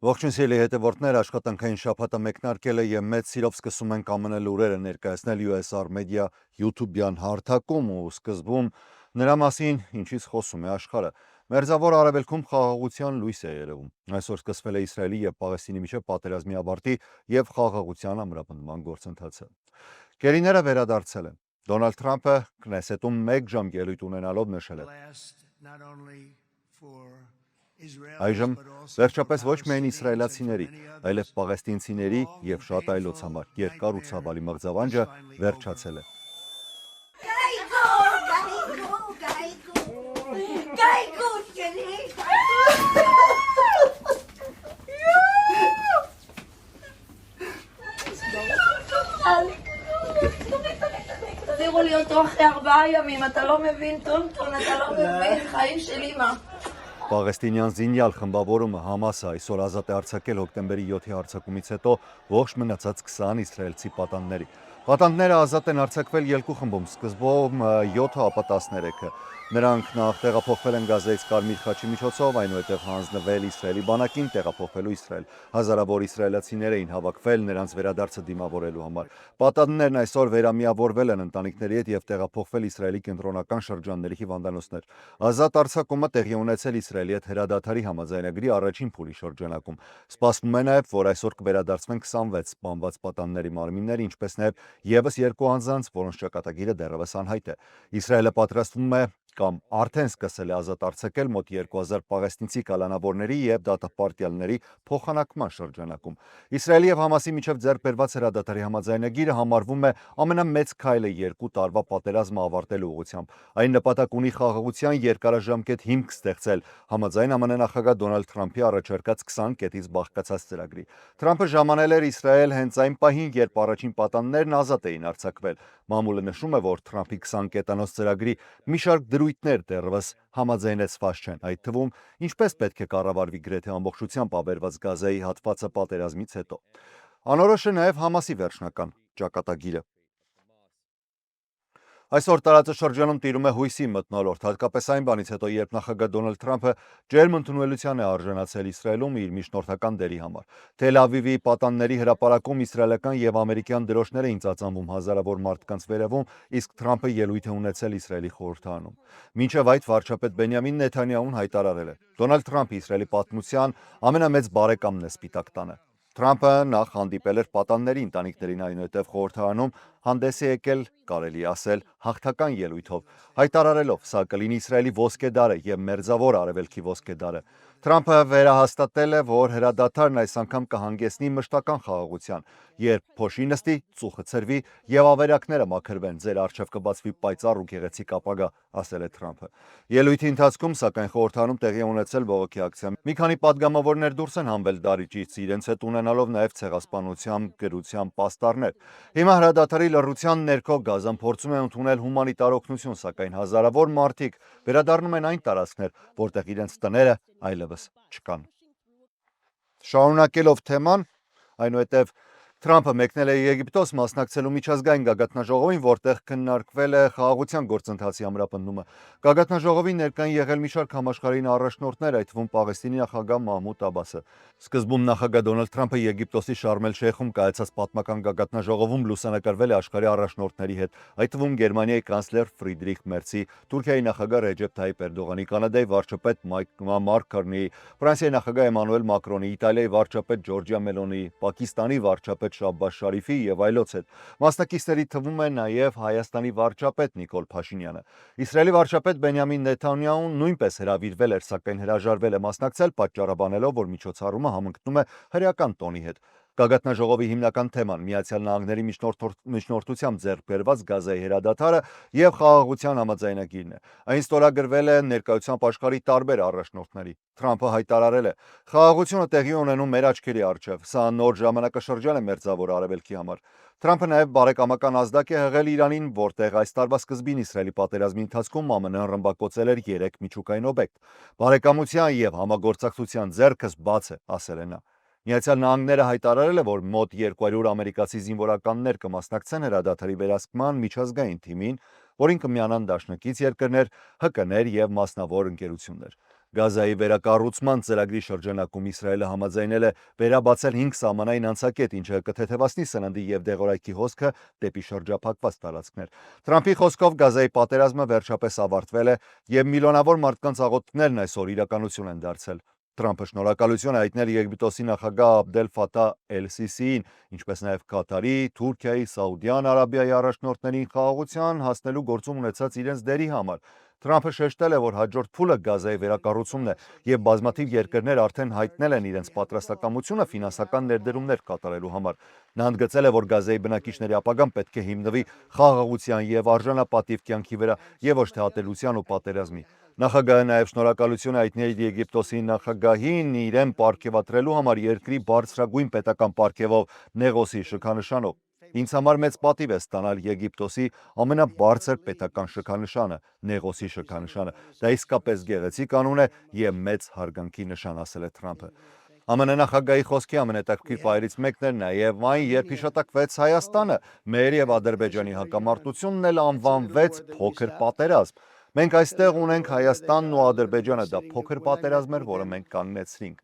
Ողջույն սիրելի հետևորդներ, աշխատանքային շաբաթը մեկնարկել է եւ մեծ սիրով սկսում ենք ԱՄՆ լուրերը ներկայացնել USR Media YouTube-յան հարթակում ու սկզբում նրա մասին, ինչից խոսում է աշխարհը։ Մերձավոր Արևելքում խաղաղության լույս է երևում։ Այսօր սկսվել է Իսրայելի եւ Պաղեստինի միջև պատերազմի ավարտի եւ խաղաղության ամրապնդման գործընթացը։ Գերիները վերադարձել են։ Դոնալդ Թրամփը Քնեսետում 1 ժամ ելույթ ունենալով նշել է. Այժմ վերջապես ոչ միայն իսրայելացիների, այլև պաղեստինցիների եւ շատ այլոց համար երկար ու ցավալի մղձավանջը վերջացել է։ תחזירו לי אותו אחרי 4 ימים, אתה לא מבין, טונטון, אתה לא מבין, חיים של אמא. Պաղեստինյան զինյալ խմբավորումը Համասը այսօր ազատ է արձակել հոկտեմբերի 7-ի հարձակումից հետո ողջ մնացած 20 իսրայելցի պատանդների։ Պատանդները ազատ են արձակվել երկու խմբում, սկզբում 7-ը, ապա 13-ը։ Նրանք նախ տեղափոխվել են Գազայից Կարմիր խաչի միջոցով, այնուհետև հանձնվել Իսրայելի բանակին, տեղափոխվելու Իսրայել։ Հազարավոր իսրայելացիներ էին հավաքվել նրանց վերադարձը դիմավորելու համար։ Պատանդներն այսօր վերամիավորվել են ընտանիքների հետ եւ տեղափոխվել Իսրայելի կենտրոնական շրջանների հիվանդանոցներ։ Ազատ արձակումը տեղի ունեցել Իսրայելի հետ հրադադարի համաձայնագրի առաջին փուլի շրջանակում։ Սպասվում է նաև, որ այսօր կվերադարձվեն 26 սպանված պատանդների մարմինները, ինչպես նաև եւս 2 անձանց, որոնց ճակատագիրը դեռևս անհայտ է։ Իսրայելը պատրաստվում է կամ արդեն սկսել է ազատ արձակել մոտ 2000 պաղեստինցի կալանավորների եւ դատապարտյալների փոխանակման շրջանակում։ Իսրայելի եւ Համասի միջև ձեռք բերված հրադադարի համաձայնագիրը համարվում է ամենամեծ քայլը 2 տարվա պատերազմը ավարտելու ուղղությամբ։ Այն նպատակ ունի խաղաղության երկարաժամկետ հիմք ստեղծել, համաձայն ԱՄՆ նախագահ Դոնալդ Թրամփի առաջարկած 20 կետից բաղկացած ծրագրի։ Թրամփը ժամանել էր Իսրայել հենց այն պահին, երբ առաջին պատանդներն ազատ էին արձակվել։ Մամուլը նշում է, որ Թրամփի 20 կետանոց ծրագրի մի շարք դրույթներ դեռևս համաձայնեցված չեն, այդ թվում ինչպես պետք է կառավարվի գրեթե ամբողջությամբ ավերված Գազայի հատվածը պատերազմից հետո։ Անորոշ է նաև Համասի վերջնական ճակատագիրը։ Այսօր տարածաշրջանում տիրում է հույսի մթնոլորտ, հատկապես այն բանից հետո, երբ նախագահ Դոնալդ Թրամփը ջերմ ընդունելության է արժանացել Իսրայելում իր միջնորդական դերի համար։ Թել Ավիվի պատանդների հրապարակում իսրայելական եւ ամերիկյան դրոշներ էին ծածանվում հազարավոր մարդկանց վերևում, իսկ Թրամփը ելույթ է ունեցել Իսրայելի խորհրդարանում։ Մինչև այդ վարչապետ Բենյամին Նեթանյահուն հայտարարել է. Դոնալդ Թրամփը Իսրայելի պատմության ամենամեծ բարեկամն է Սպիտակ տանը։ Թրամփը նախ հանդիպել էր պատանդների ընտանիքներին, այնուհետև խորհրդարանում հանդես է եկել, կարելի ասել, հաղթական ելույթով, հայտարարելով, սա կլինի Իսրայելի ոսկե դարը եւ մերձավոր Արևելքի ոսկե դարը։ Թրամփը վերահաստատել է, որ հրադադարն այս անգամ կհանգեցնի մշտական խաղաղության, երբ փոշի նստի, ծուխը ցրվի եւ ավերակները մաքրվեն, ձեր առջև կբացվի պայծառ ու գեղեցիկ ապագա, ասել է Թրամփը։ Ելույթի ընթացքում, սակայն խորհրդարանում տեղի ունեցել բողոքի ակցիա։ Մի քանի падգամավորներ դուրս են հանվել դարիճից, իրենց հետ ունենալով նաև ցեղասպանության, գրության պաստառներ։ Հիմա հրադադարի լռության ներքո Գազան փորձում է ընդունել հումանիտար օգնություն, սակայն հազարավոր մարդիկ վերադառնում են այն տարածքներ, որտեղ իրենց տները այլևս չկան։ Շարունակելով թեման, այնուհետև Թրամփը մեկնել է Եգիպտոս մասնակցելու միջազգային գագաթնաժողովին, որտեղ քննարկվել է խաղաղության գործընթացի ամրապնդումը։ Գագաթնաժողովին ներկային եղել մի շարք համաշխարհային առաջնորդներ, այդ թվում Պաղեստինի նախագահ Մահմուդ Աբասը։ Սկզբում նախագահ Դոնալդ Թրամփը Եգիպտոսի Շարմ էլ-Շեյխում կայացած պատմական գագաթնաժողովում լուսանկարվել է աշխարհի առաջնորդների հետ, այդ թվում Գերմանիայի կանցլեր Ֆրիդրիխ Մերցի, Թուրքիայի նախագահ Ռեջեփ Թայիփ Էրդողանի, Կանադայի վարչապետ Մարկ Քարնեի, Ֆրանսիայի նախագահ Էմանուել Մակրոնի, Իտալիայի վարչապետ Ջորջիա Մելոնիի, Պակիստանի վարչապետ Շահբազ Շարիֆի եւ այլոց հետ։ Մասնակիցների թվում է նաեւ Հայաստանի վարչապետ Նիկոլ Փաշինյանը։ Իսրայելի վարչապետ Բենյամին Նեթանյահուն նույնպես հրավիրվել էր, սակայն հրաժարվել է մասնակցել, պատճառաբանելով, որ միջոցառումը համընկնում է հրեական տոնի հետ։ Գագաթնաժողովի հիմնական թեման Միացյալ Նահանգների միջնորդությամբ ձեռք բերված Գազայի հրադադարը եւ խաղաղության համաձայնագիրն է։ Այն ստորագրվել է ներկայությամբ աշխարհի տարբեր առաջնորդների։ Թրամփը հայտարարել է. «Խաղաղությունը տեղի ունենում մեր աչքերի առջև։ Սա նոր ժամանակաշրջան է մերձավոր Արևելքի համար»։ Թրամփը նաև բարեկամական ազդակ է հղել Իրանին, որտեղ այս տարվա սկզբին Իսրայելի պատերազմի ընթացքում ԱՄՆ-ն ռմբակոծել էր 3 միջուկային օբյեկտ։ Բարեկամության եւ համագործակցության ձեռքս բաց է, ասել է նա։ Միացյալ Նահանգները հայտարարել է, որ մոտ 200 ամերիկացի զինվորականներ կմասնակցեն հրադադարի վերահսկման միջազգային թիմին, որին կմիանան դաշնակից երկրներ, ՀԿ-ներ եւ մասնավոր ընկերություններ։ Գազայի վերակառուցման ծրագրի շրջանակում Իսրայելը համաձայնել է վերաբացել 5 սահմանային անցակետ, ինչը կթեթևացնի սննդի եւ դեղորայքի հոսքը դեպի շրջափակված տարածքներ։ Թրամփի խոսքով Գազայի պատերազմը վերջապես ավարտվել է եւ միլիոնավոր մարդկանց աղոթքներն այսօր իրականություն են դարձել։ Թրամփը շնորհակալություն հայտնել Եգիպտոսի նախագահ Աբդել Ֆաթահ Էլ-Սիսիին, ինչպես նաև Կատարի, Թուրքիայի, Սաուդյան Արաբիայի առաջնորդներին խաղաղության հասնելու գործում ունեցած իրենց դերի համար։ Թրամփը շեշտել է, որ հաջորդ փուլը Գազայի վերակառուցումն է եւ բազմաթիվ երկրներ արդեն հայտնել են իրենց պատրաստակամությունը ֆինանսական ներդրումներ կատարելու համար։ Նա ընդգծել է, որ Գազայի բնակիչների ապագան պետք է հիմնվի խաղաղության եւ արժանապատիվ կյանքի վրա եւ ոչ թե ատելության ու պատերազմի։ Նախագահը նաև շնորհակալություն հայտնել Եգիպտոսի նախագահին իրեն պարգևատրելու համար երկրի բարձրագույն պետական պարգևով Նեղոսի շքանշանով։ Ինձ համար մեծ պատիվ է ստանալ Եգիպտոսի ամենաբարձր պետական շքանշանը, Նեղոսի շքանշանը։ Դա իսկապես գեղեցիկ անուն է եւ մեծ հարգանքի նշան, ասել է Թրամփը։ ԱՄՆ նախագահի խոսքի ամենհետաքրքիր պահերից մեկն էր նաև այն, երբ հիշատակվեց Հայաստանը, մեր եւ Ադրբեջանի հակամարտությունն էլ անվանվեց փոքր պատերազմ։ Մենք այստեղ ունենք Հայաստանն ու Ադրբեջանը, դա փոքր պատերազմ էր, որը մենք կանգնեցրինք։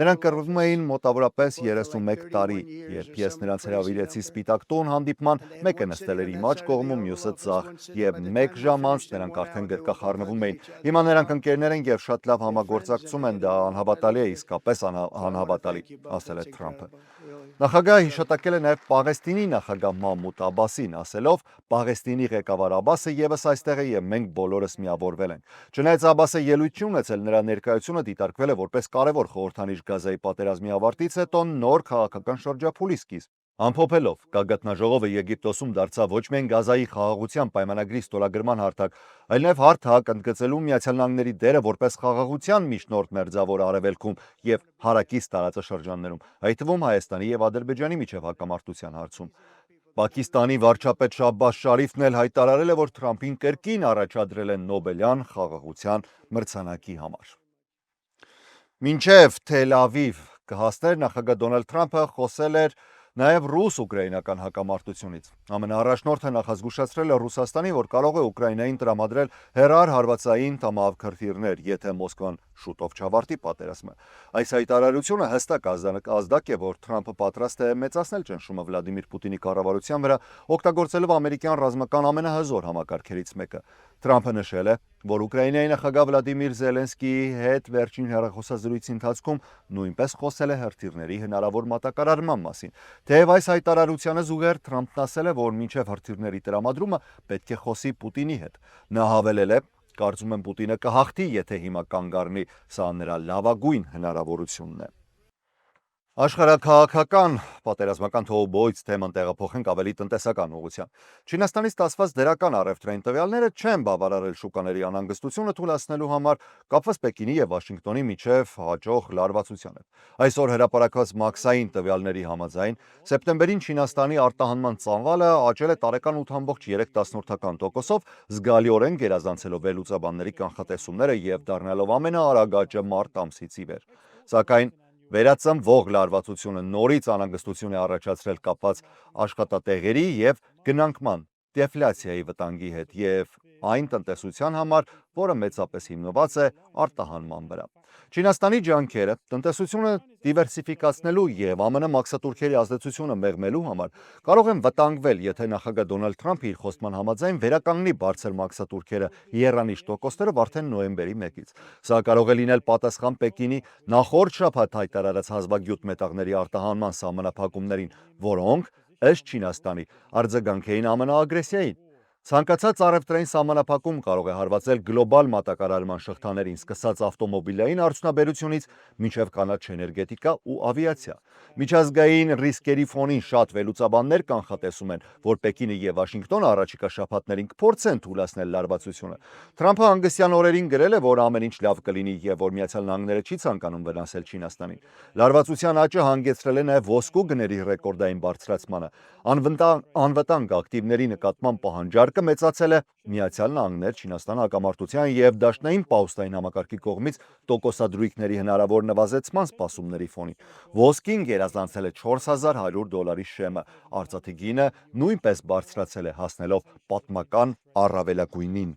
Նրանք կռվում էին մոտավորապես 31 տարի, երբ ես նրանց հրավիրեցի Սպիտակ տուն հանդիպման, մեկը նստել էր իմ աջ կողմում, մյուսը ձախ, եւ 1 ժամ անց նրանք արդեն գրկախառնվում էին։ Հիմա նրանք ընկերներ են եւ շատ լավ համագործակցում են, դա անհավատալի է, իսկապես անհավատալի, ասել է Թրամփը։ Նախագահը հիշատակել է նաև Պաղեստինի նախագահ Մահմուդ Աբասին, ասելով. Պաղեստինի ղեկավար Աբասը եւս այստեղ է եւ մենք բոլորս միավորվել ենք։ Չնայած Աբասը ելույթ չի ունեցել, նրա ներկայությունը դիտարկվել է որպես կարևոր խորհրդանիշ Գազայի պատերազմի ավարտից հետո նոր քաղաքական շրջափուլի սկիզբ։ Ամփոփելով, գագաթնաժողովը Եգիպտոսում դարձավ ոչ միայն Գազայի խաղաղության պայմանագրի ստորագրման հարթակ, այլ նաև հարթակ ընդգծելու Միացյալ Նահանգների դերը որպես խաղաղության միջնորդ Մերձավոր Արևելքում եւ հարակից տարածաշրջաններում, այդ թվում Հայաստանի եւ Ադրբեջանի միջև հակամարտության հարցում։ Պակիստանի վարչապետ Շահբազ Շարիֆն էլ հայտարարել է, որ Թրամփին կրկին առաջադրել են Նոբելյան խաղաղության մրցանակի համար։ Մինչև Թել Ավիվ կհասներ նախագահ Դոնալդ Թրամփը խոսել էր նաև ռուս-ուկրաինական հակամարտությունից։ Ամենաառաջնորդը նախազգուշացրել է Ռուսաստանի, որ կարող է Ուկրաինային տրամադրել հեռար հարվածային տամահավ քրթիռներ, եթե Մոսկվան շուտով չավարտի պատերազմը։ Այս հայտարարությունը հստակ ազդակ է, որ Թրամփը պատրաստ է մեծացնել ճնշումը Վլադիմիր Պուտինի կառավարության վրա, օգտագործելով ամերիկյան ռազմական ամենահզոր համակարգերից մեկը։ Թրամփը նշել է, որ Ուկրաինայի նախագահ Վլադիմիր Զելենսկիի հետ վերջին հեռախոսազրույցի ընթացքում նույնպես խոսել է հրթիռների հնարավոր մատակարարման մասին։ Թեև այս հայտարարությանը զուգահեռ Թրամփն ասել է, որ մինչև հրթիռների տրամադրումը պետք է խոսի Պուտինի հետ։ Նա հավելել է. Կարծում եմ Պուտինը կհաղթի, եթե հիմա կանգ առնի, սա նրա լավագույն հնարավորությունն է։ Աշխարհաքաղաքական պատերազմական թոհուբոյց թեման տեղափոխենք ավելի տնտեսական ուղղությամբ։ Չինաստանից ստացված դրական առևտրային տվյալները չեն բավարարել շուկաների անհանգստությունը թույլատնելու համար, կապված Պեկինի եւ Վաշինգտոնի միջև հաջող լարվածությանը։ Այսօր հրապարակված մաքսային տվյալների համաձայն սեպտեմբերին Չինաստանի արտահանման ծավալը աճել է տարեկան 8.3%-ով, զգալիորեն գերազանցելով վերլուծաբանների կանխատեսումները եւ դառնալով ամենաարագ աճը մարտ ամսից ի վեր։ Սակայն վերածնվող լարվածությունը նորից անհանգստություն է առաջացրել կապված աշխատատեղերի եւ գնանկման դեֆլյացիայի վտանգի հետ եւ այն տնտեսության համար, որը մեծապես հիմնված է արտահանման վրա։ Չինաստանի ջանքերը տնտեսությունը դիվերսիֆիկացնելու եւ ԱՄՆ մաքսատուրքերի ազդեցությունը մեղմելու համար կարող են վտանգվել, եթե նախագահ Դոնալդ Թրամփը իր խոստման համաձայն վերականգնի բարձր մաքսատուրքերը եռանիշ տոկոսներով արդեն նոյեմբերի 1-ից։ Սա կարող է լինել պատասխան Պեկինի նախորդ շաբաթ հայտարարած հազվագյուտ մետաղների արտահանման սահմանափակումներին, որոնք ըստ Չինաստանի արձագանք էին ԱՄՆ ագրեսիային։ Ցանկացած առևտրային սահմանափակում կարող է հարվածել գլոբալ մատակարարման շղթաներին, սկսած ավտոմոբիլային արդյունաբերությունից մինչև կանաչ էներգետիկա ու ավիացիա։ Միջազգային ռիսկերի ֆոնին շատ վերլուծաբաններ կանխատեսում են, որ Պեկինը եւ Վաշինգտոնը առաջիկա շաբաթներին կփորձեն թույլատրել լարվածությունը։ Թրամփը հանգստյան օրերին գրել է, որ ամեն ինչ լավ կլինի եւ որ Միացյալ Նահանգները չի ցանկանում վնասել Չինաստանին։ Լարվածության աճը հանգեցրել է նաեւ ոսկու գների ռեկորդային բարձրացմանը։ Անվտանգ ակտիվների նկատմամբ պահանջարկը մեծացել է Միացյալ Նահանգներ Չինաստան հակամարտության եւ դաշնային պաուստային համակարգի կողմից տոկոսադրույքների հնարավոր նվազեցման սպասումների ֆոնին։ Ոսկին գերազանցել է $4,100 շեմը, արծաթի գինը նույնպես բարձրացել է, հասնելով պատմական առավելագույնին։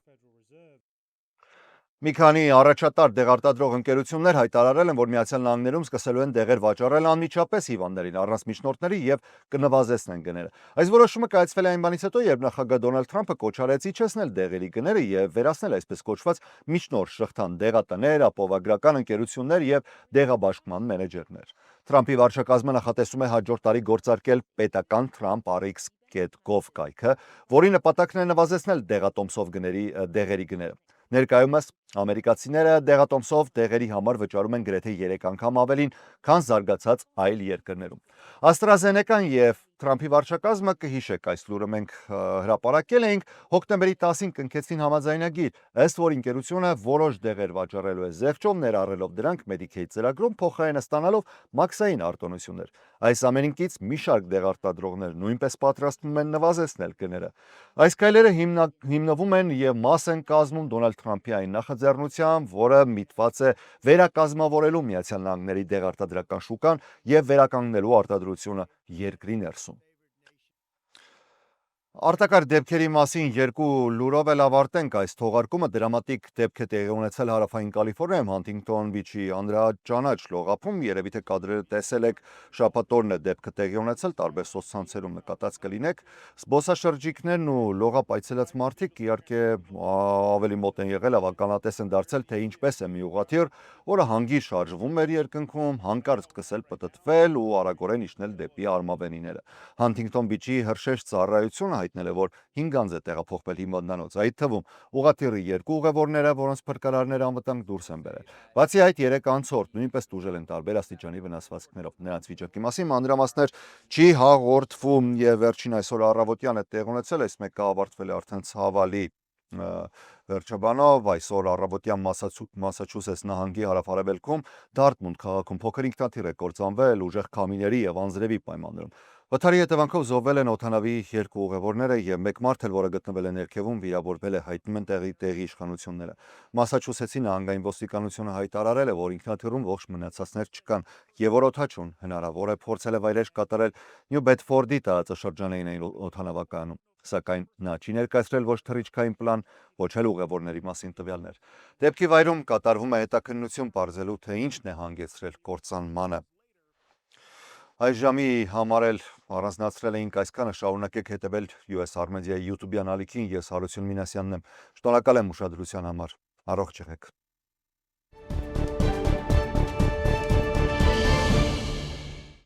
Մի քանի առաջատար դեղարտադրող ընկերություններ հայտարարել են, որ Միացյալ Նահանգներում սկսելու են դեղեր վաճառել անմիջապես հիվանդներին առանց միջնորդների եւ կնվազեցնեն գները։ Այս որոշումը կայացվել է այն բանից հետո, երբ նախագահ Դոնալդ Թրամփը կոչարեց իջեցնել դեղերի գները եւ վերացնել այսպես կոչված միջնորդ շղթան դեղատներ, ապահովագրական ընկերություններ եւ դեղաբաշխման մենեջերներ։ Թրամփի վարչակազմը նախատեսում է հաջորդ տարի գործարկել պետական Trump-RX.gov կայքը, որի նպատակն է նվազեցնել դեղատոմսով դեղերի գները։ Ներկայումս ամերիկացիները դեղատոմսով դեղերի համար վճարում են գրեթե 3 անգամ ավելին, քան զարգացած այլ երկրներում։ AstraZeneca-ն եւ Թրամփի վարչակազմը, կհիշեք, այս լուրը մենք հրապարակել էինք, հոկտեմբերի 10-ին կնքեցին համաձայնագիր, ըստ որ ընկերությունը որոշ դեղեր վաճառելու է զեղչով, ներառելով դրանք Medicaid ծրագրում, փոխարենը ստանալով մաքսային արտոնություններ։ Այս ամենինքից մի շարք դեղարտադրողներ նույնպես պատրաստվում են նվազեցնել գները։ Այս քայլերը հիմնվում են եւ մաս են կազմում Դոնալդ Թրամփի այն նախաձեռնությամբ, որը միտված է վերակազմավորելու Միացյալ Նահանգների դեղարտադրական շուկան եւ վերականգնելու արտադրությունը երկրի ներսում։ Արտակարգ դեպքերի մասին երկու լուրով էլ ավարտենք այս թողարկումը։ Դրամատիկ դեպք է տեղի ունեցել հարավային Կալիֆոռնիայում Հանթինգթոն Բիչի անդրաճանաչ լողափում, երևի թե կադրերը տեսել եք, շաբաթ օրն է դեպքը տեղի ունեցել, տարբեր սոցցանցերում նկատած կլինեք։ Զբոսաշրջիկներն ու լողափ այցելած մարդիկ իհարկե ավելի մոտ են եղել, ավականատես են դարձել, թե ինչպես է մի ուղղաթիռ, որը հանգիստ շարժվում էր երկնքում, հանկարծ սկսել պտտվել ու արագորեն իջնել դեպի արմավենիները։ Հանթինգթոն Բիչի հրշեջ ծառայությունը հայտնել է, որ 5 անձ է տեղափոխվել հիվանդանոց, այդ թվում ուղղաթիռի 2 ուղևորները, որոնց փրկարարները անվտանգ դուրս են բերել։ Բացի այդ, 3 անցորդ նույնպես տուժել են տարբեր աստիճանի վնասվածքներով։ Նրանց վիճակի մասին մանրամասներ չի հաղորդվում եւ վերջին այսօր առավոտյան է տեղ ունեցել, այս մեկը ավարտվել է արդեն ցավալի վերջաբանով, այսօր առավոտյան Մասաչուսեթս նահանգի հարավ-արևելքում Դարտմունդ քաղաքում փոքր ինքնաթիռ է կործանվել ուժեղ քամիների եւ անձրևի պայմաններում։ Վթարի հետևանքով զոհվել են օդանավի 2 ուղևորները եւ մեկ մարդ էլ, որը գտնվել է ներքևում, վիրավորվել է, հայտնում են տեղի իշխանությունները։ Մասաչուսեթսի նահանգային ոստիկանությունը հայտարարել է, որ ինքնաթիռում ողջ մնացածներ չկան եւ որ օդաչուն հնարավոր է փորձել է վայրէջք կատարել Նյու Բեդֆորդի տարածաշրջանային օդանավակայանում, սակայն նա չի ներկայացրել ոչ թռիչքային պլան, ոչ էլ ուղևորների մասին տվյալներ։ Դեպքի վայրում կատարվում է հետաքննություն պարզելու, թե ինչն է հանգեցրել կործանմանը։ Այս ժամի համար էլ առանձնացրել էինք այսքանը, շարունակեք հետևել US Armedia YouTube-յան ալիքին, ես Հարություն Մինասյանն եմ, շնորհակալ եմ ուշադրության համար, առողջ եղեք։